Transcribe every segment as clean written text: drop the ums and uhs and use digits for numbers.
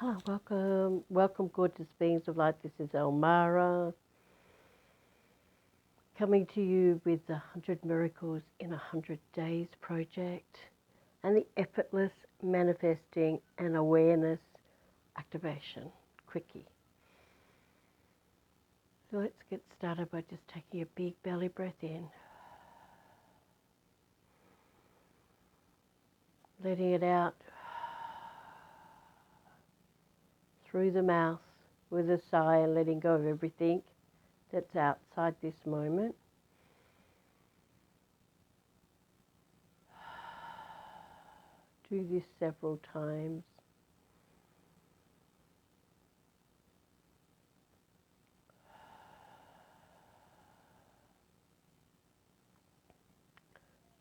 Hello, welcome gorgeous beings of light. This is Elmara coming to you with the 100 Miracles in 100 Days project and the Effortless Manifesting and Awareness Activation Quickie. So let's get started by just taking a big belly breath in, letting it out through the mouth with a sigh and letting go of everything that's outside this moment. Do this several times.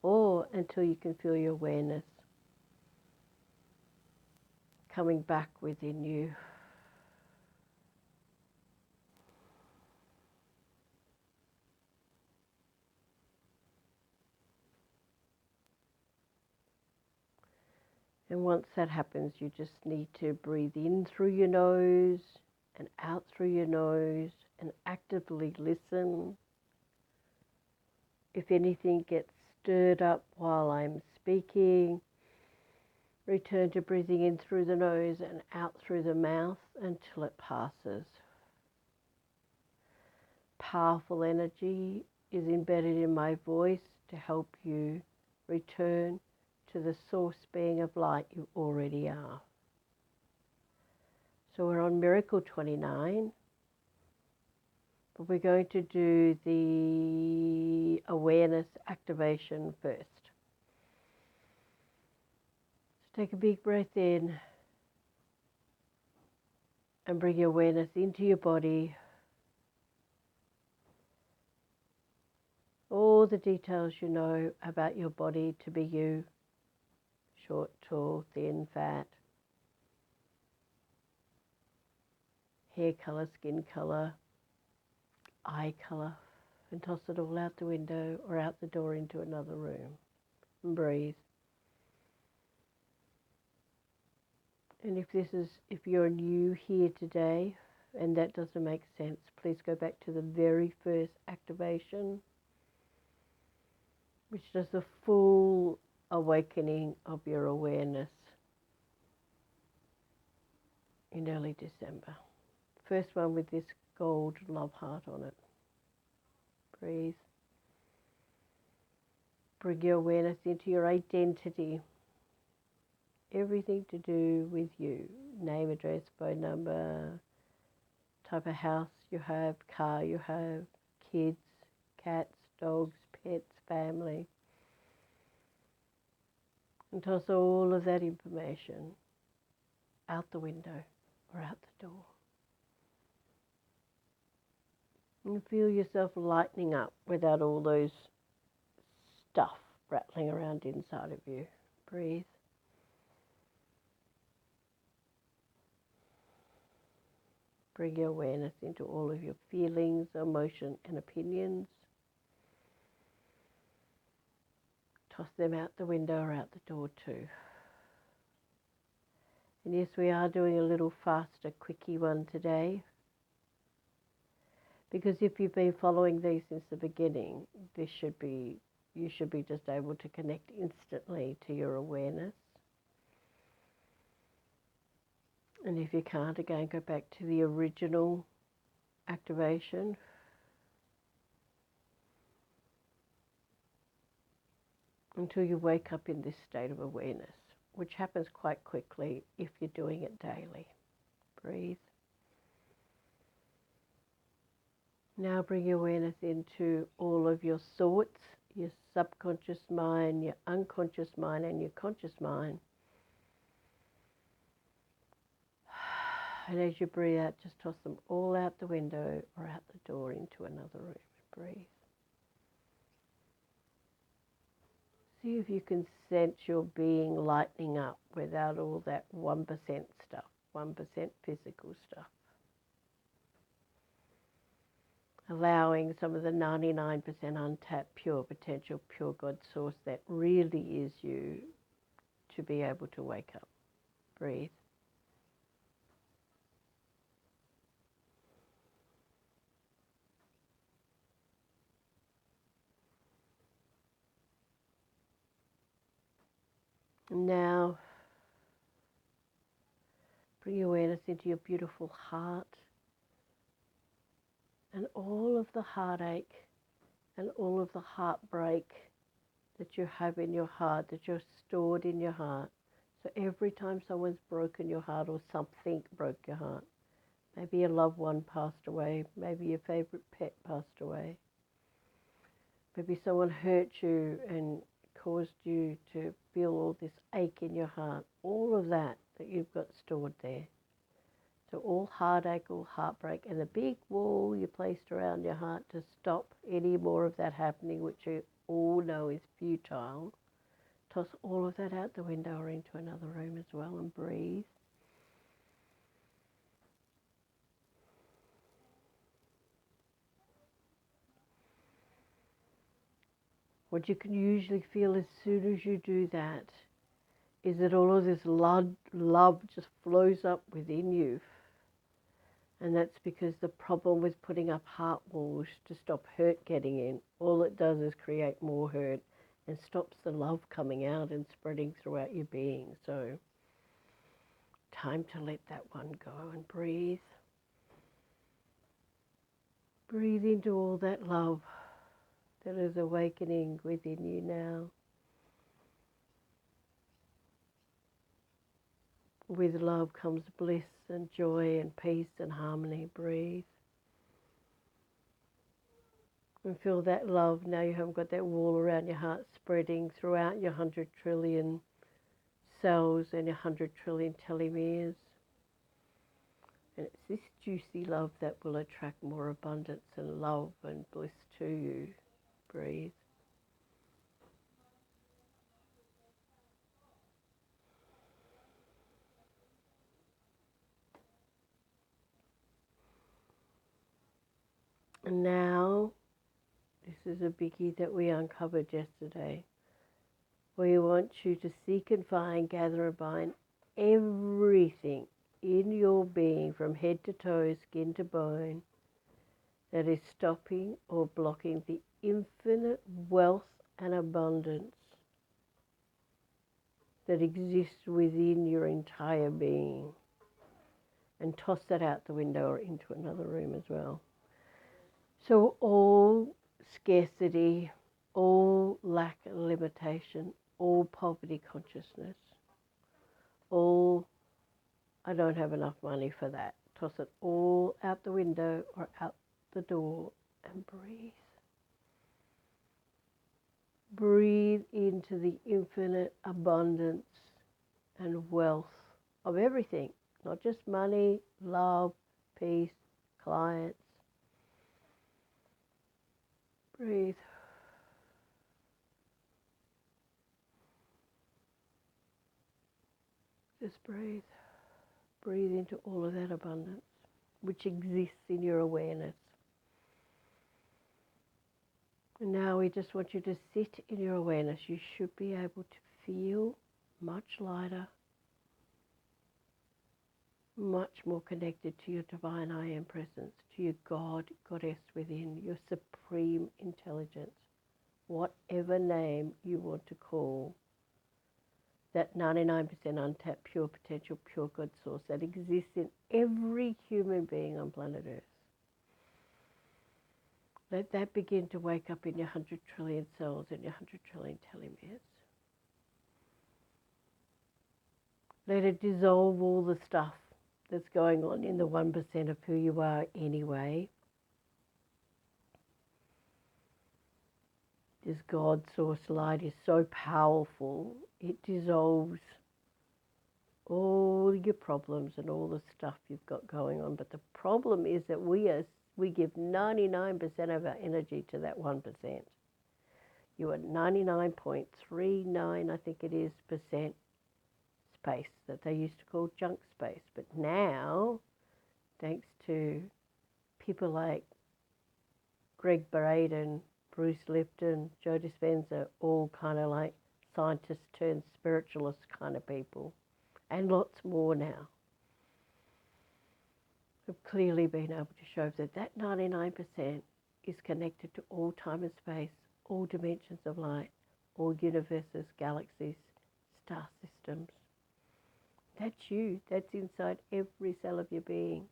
Or until you can feel your awareness coming back within you. And once that happens, you just need to breathe in through your nose and out through your nose and actively listen. If anything gets stirred up while I'm speaking, return to breathing in through the nose and out through the mouth until it passes. Powerful energy is embedded in my voice to help you return to the source being of light you already are. So we're on Miracle 29, but we're going to do the awareness activation first. So take a big breath in and bring your awareness into your body. All the details you know about your body to be you. Short, tall, thin, fat, hair color, skin color, eye color, and toss it all out the window or out the door into another room. And breathe. And if you're new here today and that doesn't make sense, please go back to the very first activation, which does the full awakening of your awareness in early December. First one with this gold love heart on it. Breathe. Bring your awareness into your identity. Everything to do with you. Name, address, phone number, type of house you have, car you have, kids, cats, dogs, pets, family. And toss all of that information out the window or out the door. And feel yourself lightening up without all those stuff rattling around inside of you. Breathe. Bring your awareness into all of your feelings, emotion, and opinions. Toss them out the window or out the door too. And yes, we are doing a little faster, quickie one today. Because if you've been following these since the beginning, you should be just able to connect instantly to your awareness. And if you can't, again, go back to the original activation. Until you wake up in this state of awareness, which happens quite quickly if you're doing it daily. Breathe. Now bring your awareness into all of your thoughts, your subconscious mind, your unconscious mind, and your conscious mind. And as you breathe out, just toss them all out the window or out the door into another room. Breathe. See if you can sense your being lightening up without all that 1% stuff, 1% physical stuff. Allowing some of the 99% untapped pure potential, pure God source that really is you to be able to wake up. Breathe. And now, bring awareness into your beautiful heart and all of the heartache and all of the heartbreak that you have in your heart, that you're stored in your heart. So every time someone's broken your heart or something broke your heart, maybe a loved one passed away, maybe your favorite pet passed away, maybe someone hurt you and caused you to feel all this ache in your heart, all of that you've got stored there. So all heartache, all heartbreak, and the big wall you placed around your heart to stop any more of that happening, which you all know is futile. Toss all of that out the window or into another room as well and breathe. What you can usually feel as soon as you do that is that all of this love just flows up within you. And that's because the problem with putting up heart walls to stop hurt getting in, all it does is create more hurt and stops the love coming out and spreading throughout your being. So, time to let that one go and breathe. Breathe into all that love that is awakening within you now. With love comes bliss and joy and peace and harmony. Breathe. And feel that love. Now you haven't got that wall around your heart spreading throughout your 100 trillion cells and your 100 trillion telomeres. And it's this juicy love that will attract more abundance and love and bliss to you. Breathe. And now, this is a biggie that we uncovered yesterday. We want you to seek and find, gather and bind everything in your being from head to toe, skin to bone, that is stopping or blocking the infinite wealth and abundance that exists within your entire being. And toss that out the window or into another room as well. So all scarcity, all lack and limitation, all poverty consciousness, all I don't have enough money for that. Toss it all out the window or out the door and breathe. Breathe into the infinite abundance and wealth of everything, not just money, love, peace, clients. Breathe. Just breathe. Breathe into all of that abundance which exists in your awareness. And now we just want you to sit in your awareness. You should be able to feel much lighter, much more connected to your divine I Am presence, to your God, Goddess within, your supreme intelligence, whatever name you want to call that 99% untapped, pure potential, pure God source that exists in every human being on planet Earth. Let that begin to wake up in your 100 trillion cells and your 100 trillion telomeres. Let it dissolve all the stuff that's going on in the 1% of who you are anyway. This God source light is so powerful, it dissolves all your problems and all the stuff you've got going on. But the problem is that we give 99% of our energy to that 1%. You are 99.39, I think it is, percent space that they used to call junk space. But now, thanks to people like Greg Braden, Bruce Lipton, Joe Dispenza, all kind of like scientists turned spiritualist kind of people, and lots more now, have clearly been able to show that that 99% is connected to all time and space, all dimensions of light, all universes, galaxies, star systems. That's you. That's inside every cell of your being.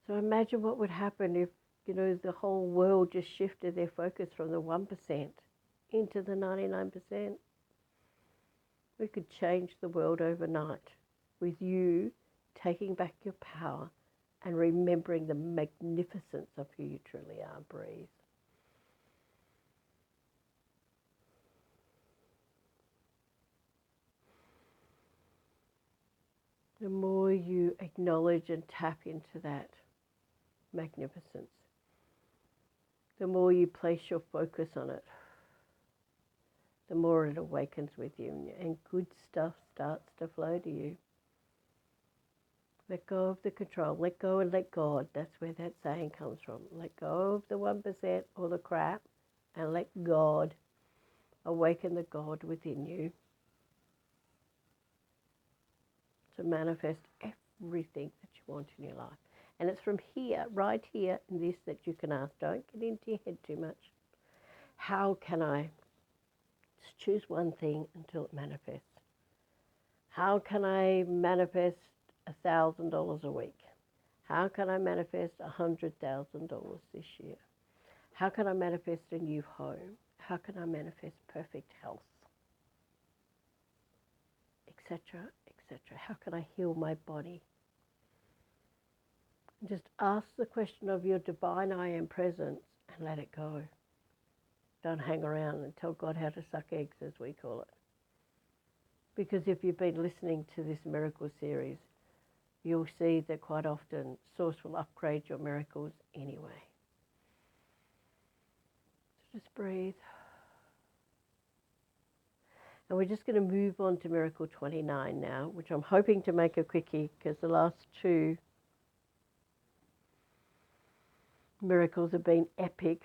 So imagine what would happen if, the whole world just shifted their focus from the 1% into the 99%. We could change the world overnight with you taking back your power and remembering the magnificence of who you truly are. Breathe. The more you acknowledge and tap into that magnificence, the more you place your focus on it, the more it awakens with you, and good stuff starts to flow to you. Let go of the control. Let go and let God. That's where that saying comes from. Let go of the 1% or the crap and let God awaken the God within you to manifest everything that you want in your life. And it's from here, right here in this, that you can ask. Don't get into your head too much. How can I just choose one thing until it manifests? How can I manifest $1,000 a week? How can I manifest $100,000 this year? How can I manifest a new home? How can I manifest perfect health? Etc., etc. How can I heal my body? Just ask the question of your divine I am presence and let it go. Don't hang around and tell God how to suck eggs, as we call it. Because if you've been listening to this miracle series, you'll see that quite often Source will upgrade your miracles anyway. So just breathe. And we're just going to move on to Miracle 29 now, which I'm hoping to make a quickie because the last two miracles have been epic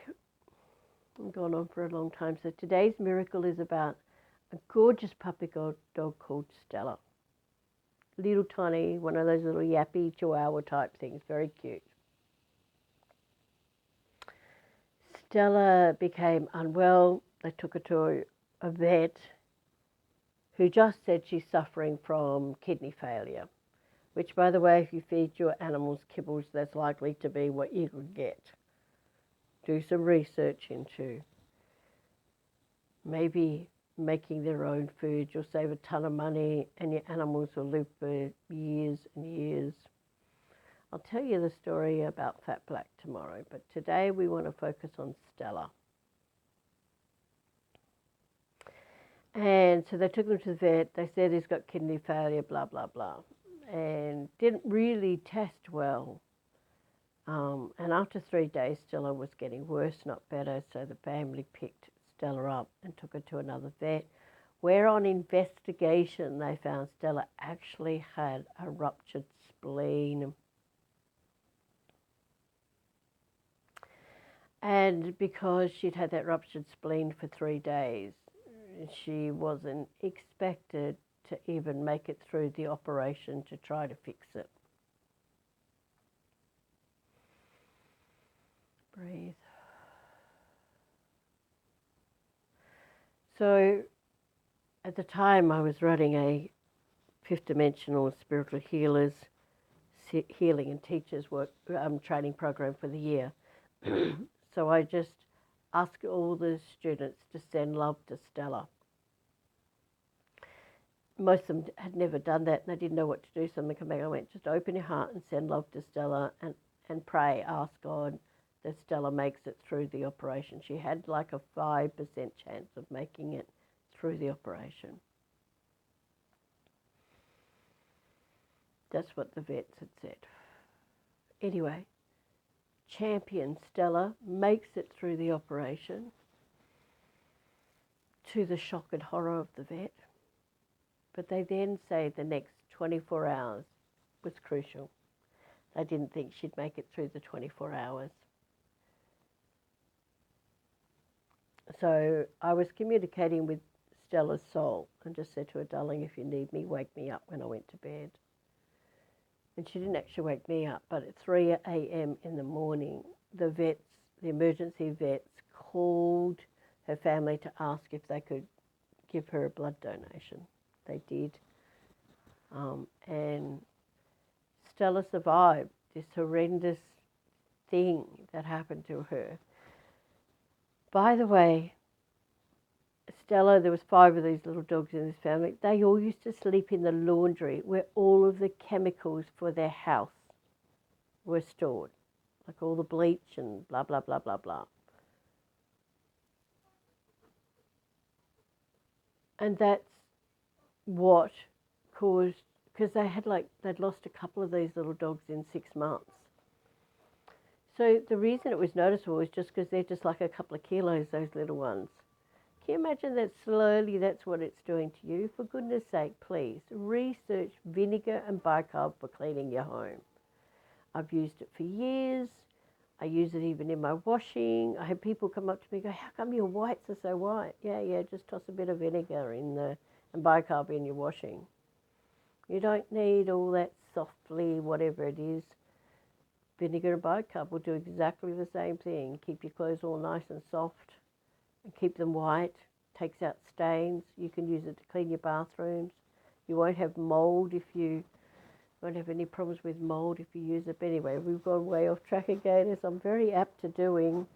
and gone on for a long time. So today's miracle is about a gorgeous puppy dog called Stella. Little tiny, one of those little yappy chihuahua type things, very cute. Stella became unwell. They took her to a vet who just said she's suffering from kidney failure, which, by the way, if you feed your animals kibbles, that's likely to be what you could get. Do some research into maybe making their own food. You'll save a ton of money and your animals will live for years and years. I'll tell you the story about Fat Black tomorrow, but today we want to focus on Stella. And so they took him to the vet. They said he's got kidney failure, blah, blah, blah, and didn't really test well. And after 3 days, Stella was getting worse, not better, so the family picked Stella up and took her to another vet, where on investigation they found Stella actually had a ruptured spleen. And because she'd had that ruptured spleen for 3 days, she wasn't expected to even make it through the operation to try to fix it. Breathe. So at the time I was running a fifth dimensional spiritual healers, healing and teachers training program for the year. So I just asked all the students to send love to Stella. Most of them had never done that and they didn't know what to do, so I went, just open your heart and send love to Stella and pray, ask God that Stella makes it through the operation. She had like a 5% chance of making it through the operation. That's what the vets had said. Anyway, champion Stella makes it through the operation, to the shock and horror of the vet. But they then say the next 24 hours was crucial. They didn't think she'd make it through the 24 hours. So I was communicating with Stella's soul and just said to her, darling, if you need me, wake me up when I went to bed. And she didn't actually wake me up, but at 3 a.m. in the morning, the emergency vets called her family to ask if they could give her a blood donation. They did. And Stella survived this horrendous thing that happened to her. By the way, Stella, there was 5 of these little dogs in this family. They all used to sleep in the laundry where all of the chemicals for their house were stored, like all the bleach and blah, blah, blah, blah, blah. And that's what caused, because they'd lost a couple of these little dogs in 6 months. So the reason it was noticeable is just because they're just like a couple of kilos, those little ones. Can you imagine that slowly that's what it's doing to you? For goodness sake, please, research vinegar and bicarb for cleaning your home. I've used it for years. I use it even in my washing. I have people come up to me and go, how come your whites are so white? Yeah, just toss a bit of vinegar and bicarb in your washing. You don't need all that softly, whatever it is. Vinegar and bicarb will do exactly the same thing. Keep your clothes all nice and soft and keep them white. Takes out stains. You can use it to clean your bathrooms. You won't have mold if you won't have any problems with mold if you use it. But anyway, we've gone way off track again, as I'm very apt to doing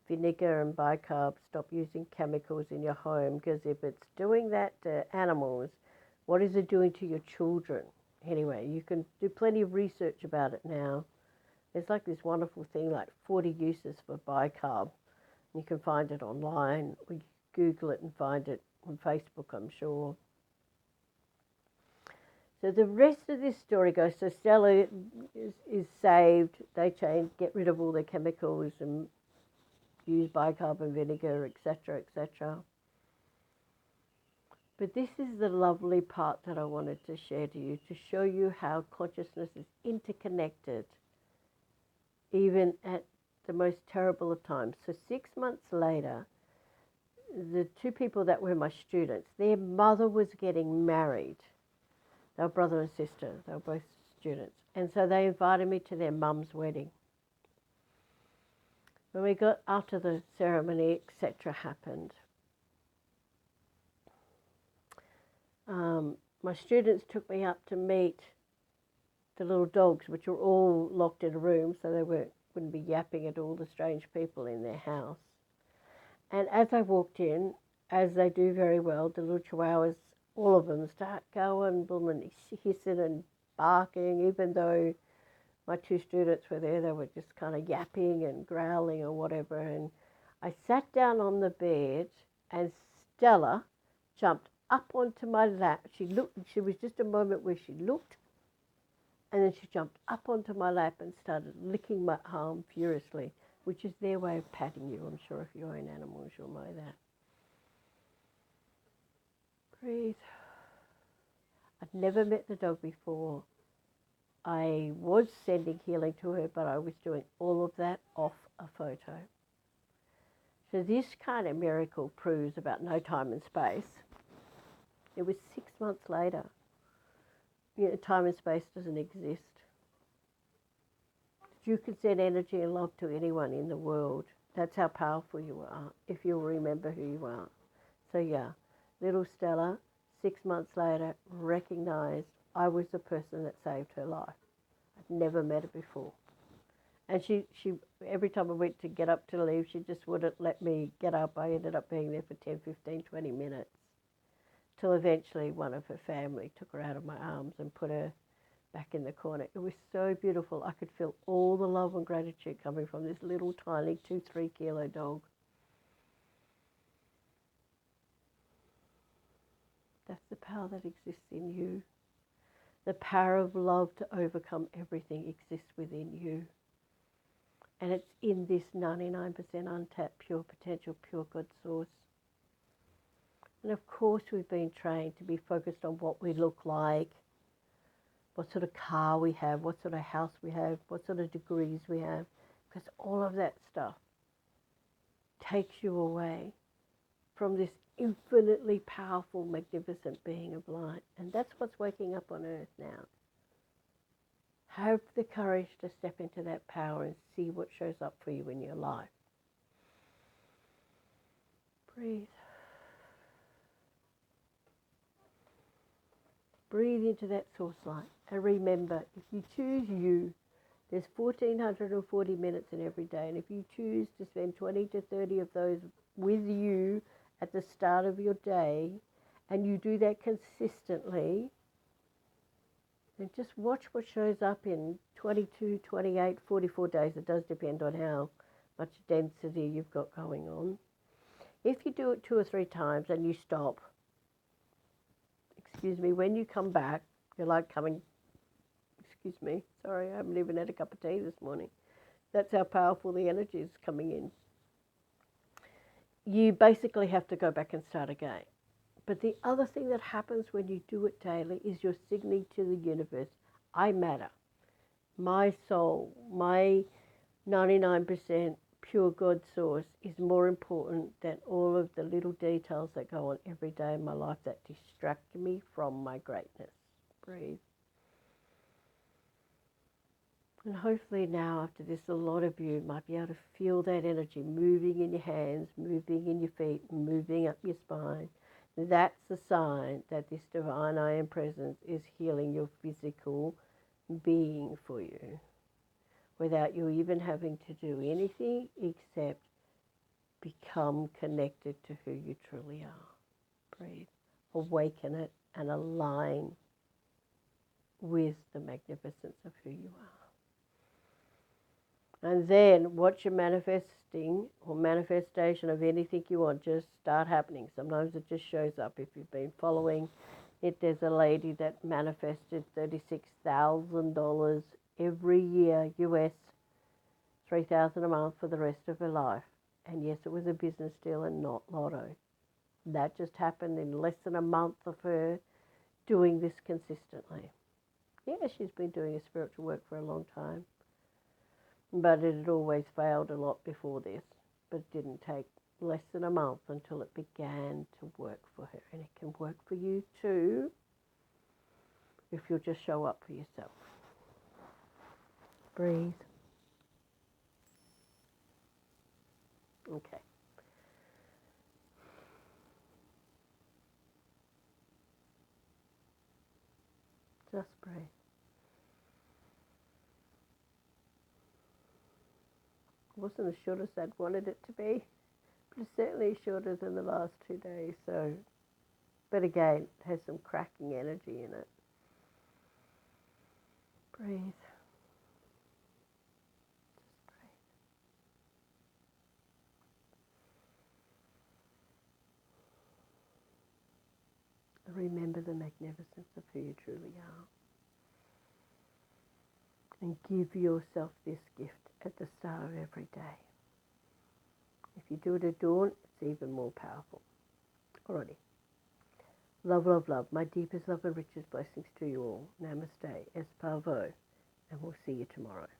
vinegar and bicarb. Stop using chemicals in your home, because if it's doing that to animals, what is it doing to your children? Anyway, you can do plenty of research about it now. There's like this wonderful thing, like 40 uses for bicarb. You can find it online. We Google it and find it on Facebook, I'm sure. So the rest of this story goes, so Stella is saved. They get rid of all the chemicals and use bicarb and vinegar, etc., etc. But this is the lovely part that I wanted to share to you, to show you how consciousness is interconnected, even at the most terrible of times. So 6 months later, the 2 people that were my students, their mother was getting married. They were brother and sister. They were both students. And so they invited me to their mum's wedding. When we got after the ceremony, etc. happened, my students took me up to meet the little dogs, which were all locked in a room, so they wouldn't be yapping at all the strange people in their house. And as I walked in, as they do very well, the little chihuahuas, all of them start going, boom, and hissing and barking, even though my 2 students were there. They were just kind of yapping and growling or whatever. And I sat down on the bed, and Stella jumped up onto my lap. She was just a moment where she looked, and then she jumped up onto my lap and started licking my arm furiously, which is their way of patting you. I'm sure if you own animals, you'll know that. Breathe. I'd never met the dog before. I was sending healing to her, but I was doing all of that off a photo. So this kind of miracle proves about no time and space. It was 6 months later. You know, time and space doesn't exist. You can send energy and love to anyone in the world. That's how powerful you are, if you'll remember who you are. So yeah, little Stella, 6 months later, recognized I was the person that saved her life. I'd never met her before. And she every time I went to get up to leave, she just wouldn't let me get up. I ended up being there for 10, 15, 20 minutes, till eventually one of her family took her out of my arms and put her back in the corner. It was so beautiful. I could feel all the love and gratitude coming from this little tiny 2-3 kilo dog. That's the power that exists in you. The power of love to overcome everything exists within you. And it's in this 99% untapped, pure potential, pure God source. And of course we've been trained to be focused on what we look like, what sort of car we have, what sort of house we have, what sort of degrees we have, because all of that stuff takes you away from this infinitely powerful, magnificent being of light. And that's what's waking up on earth now. Have the courage to step into that power and see what shows up for you in your life. Breathe. Breathe into that source light. And remember, if you choose you, there's 1,440 minutes in every day. And if you choose to spend 20 to 30 of those with you at the start of your day, and you do that consistently, then just watch what shows up in 22, 28, 44 days. It does depend on how much density you've got going on. If you do it 2 or 3 times and you stop, when you come back, you're like coming, sorry, I haven't even had a cup of tea this morning. That's how powerful the energy is coming in. You basically have to go back and start again. But the other thing that happens when you do it daily is you're signaling to the universe, I matter. My soul, my 99% pure God source is more important than all of the little details that go on every day in my life that distract me from my greatness. Breathe. And hopefully now after this, a lot of you might be able to feel that energy moving in your hands, moving in your feet, moving up your spine. That's a sign that this divine I am presence is healing your physical being for you, without you even having to do anything except become connected to who you truly are. Breathe. Awaken it and align with the magnificence of who you are. And then what you're manifesting or manifestation of anything you want, just start happening. Sometimes it just shows up. If you've been following it, there's a lady that manifested $36,000 every year, US, $3,000 a month for the rest of her life. And yes, it was a business deal and not lotto. That just happened in less than a month of her doing this consistently. Yeah, she's been doing a spiritual work for a long time, but it had always failed a lot before this. But it didn't take less than a month until it began to work for her. And it can work for you too if you'll just show up for yourself. Breathe. Okay. Just breathe. It wasn't as short as I'd wanted it to be, but it's certainly shorter than the last 2 days. So, but again, it has some cracking energy in it. Breathe. Remember the magnificence of who you truly are. And give yourself this gift at the start of every day. If you do it at dawn, it's even more powerful. Alrighty. Love, love, love. My deepest love and richest blessings to you all. Namaste. Espavo. And we'll see you tomorrow.